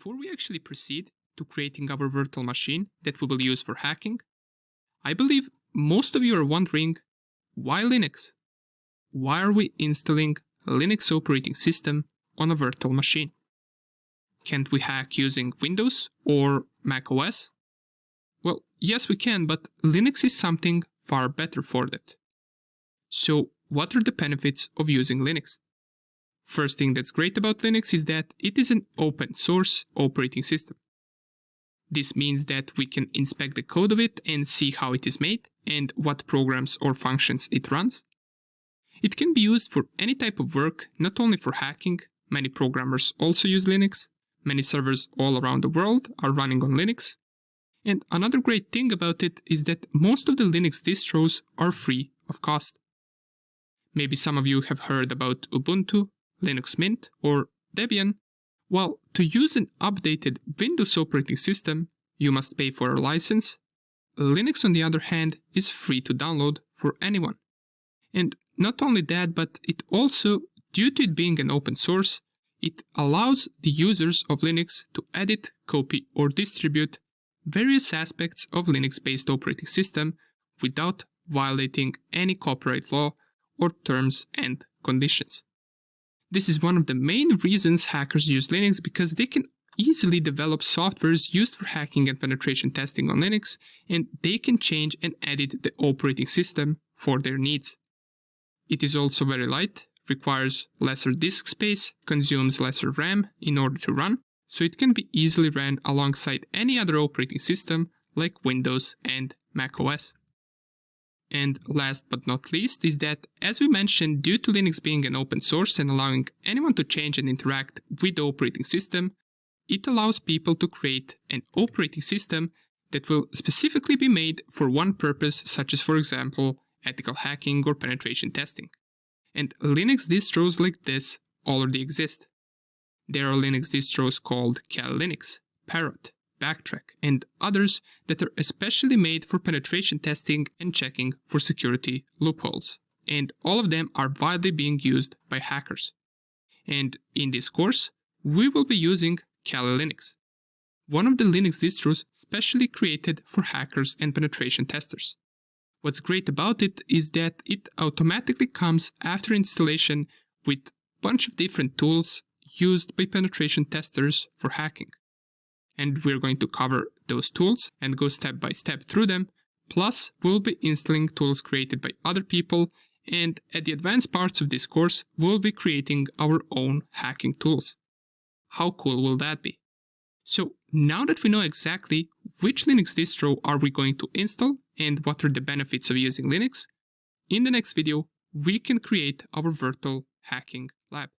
Before we actually proceed to creating our virtual machine that we will use for hacking, I believe most of you are wondering, why Linux? Why are we installing a Linux operating system on a virtual machine? Can't we hack using Windows or Mac OS? Well, yes we can, but Linux is something far better for that. So, what are the benefits of using Linux? First thing that's great about Linux is that it is an open source operating system. This means that we can inspect the code of it and see how it is made and what programs or functions it runs. It can be used for any type of work, not only for hacking. Many programmers also use Linux. Many servers all around the world are running on Linux. And another great thing about it is that most of the Linux distros are free of cost. Maybe some of you have heard about Ubuntu, Linux Mint, or Debian. Well, to use an updated Windows operating system, you must pay for a license. Linux, on the other hand, is free to download for anyone. And not only that, but it also, due to it being an open source, it allows the users of Linux to edit, copy, or distribute various aspects of Linux-based operating system without violating any copyright law or terms and conditions. This is one of the main reasons hackers use Linux, because they can easily develop softwares used for hacking and penetration testing on Linux, and they can change and edit the operating system for their needs. It is also very light, requires lesser disk space, consumes lesser RAM in order to run, so it can be easily ran alongside any other operating system like Windows and Mac OS. And last but not least is that, as we mentioned, due to Linux being an open source and allowing anyone to change and interact with the operating system, it allows people to create an operating system that will specifically be made for one purpose, such as, for example, ethical hacking or penetration testing. And Linux distros like this already exist. There are Linux distros called Kali Linux, Parrot, Backtrack, and others that are especially made for penetration testing and checking for security loopholes. And all of them are widely being used by hackers. And in this course, we will be using Kali Linux, one of the Linux distros specially created for hackers and penetration testers. What's great about it is that it automatically comes after installation with a bunch of different tools used by penetration testers for hacking. And we're going to cover those tools and go step by step through them. Plus, we'll be installing tools created by other people, and at the advanced parts of this course, we'll be creating our own hacking tools. How cool will that be? So now that we know exactly which Linux distro are we going to install and what are the benefits of using Linux, in the next video, we can create our virtual hacking lab.